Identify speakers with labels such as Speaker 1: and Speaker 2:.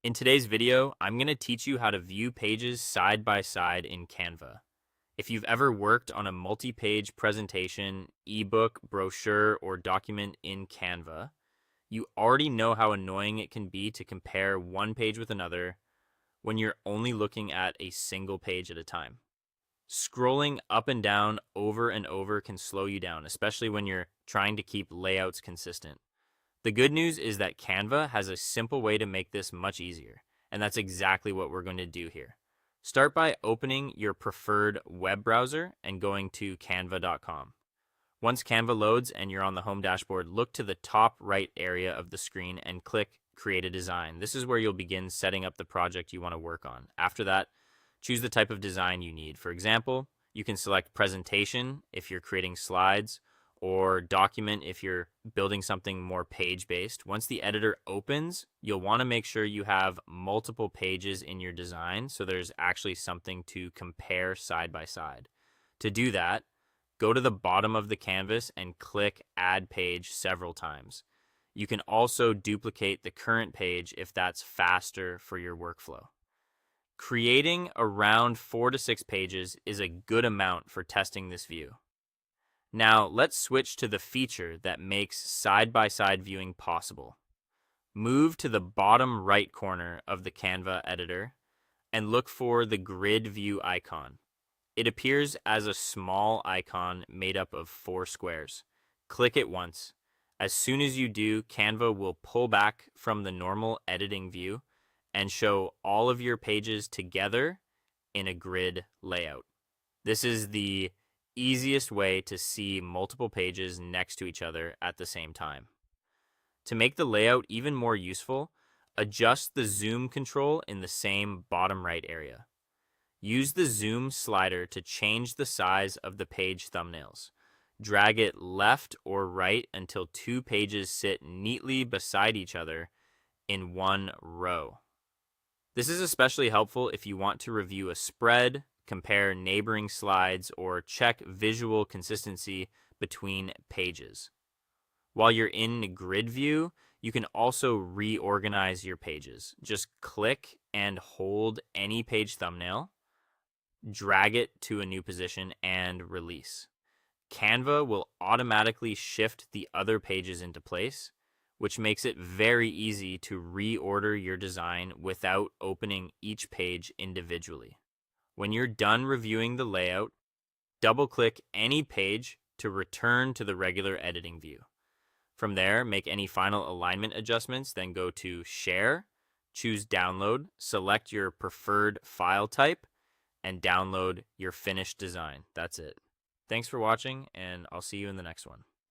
Speaker 1: In today's video, I'm going to teach you how to view pages side by side in Canva. If you've ever worked on a multi-page presentation, ebook, brochure, or document in Canva, you already know how annoying it can be to compare one page with another when you're only looking at a single page at a time. Scrolling up and down over and over can slow you down, especially when you're trying to keep layouts consistent. The good news is that Canva has a simple way to make this much easier, and that's exactly what we're going to do here. Start by opening your preferred web browser and going to canva.com. Once Canva loads and you're on the home dashboard, look to the top right area of the screen and click Create a Design. This is where you'll begin setting up the project you want to work on. After that, choose the type of design you need. For example, you can select presentation if you're creating slides, or document if you're building something more page-based. Once the editor opens, you'll want to make sure you have multiple pages in your design so there's actually something to compare side by side. To do that, go to the bottom of the canvas and click Add Page several times. You can also duplicate the current page if that's faster for your workflow. Creating around 4 to 6 pages is a good amount for testing this view. Now, let's switch to the feature that makes side-by-side viewing possible. Move to the bottom right corner of the Canva editor and look for the grid view icon. It appears as a small icon made up of 4 squares. Click it once. As soon as you do, Canva will pull back from the normal editing view and show all of your pages together in a grid layout. This is the easiest way to see multiple pages next to each other at the same time. To make the layout even more useful, adjust the zoom control in the same bottom right area. Use the zoom slider to change the size of the page thumbnails. Drag it left or right until 2 pages sit neatly beside each other in one row. This is especially helpful if you want to review a spread, compare neighboring slides, or check visual consistency between pages. While you're in grid view, you can also reorganize your pages. Just click and hold any page thumbnail, drag it to a new position, and release. Canva will automatically shift the other pages into place, which makes it very easy to reorder your design without opening each page individually. When you're done reviewing the layout, double-click any page to return to the regular editing view. From there, make any final alignment adjustments, then go to Share, choose Download, select your preferred file type, and download your finished design. That's it. Thanks for watching, and I'll see you in the next one.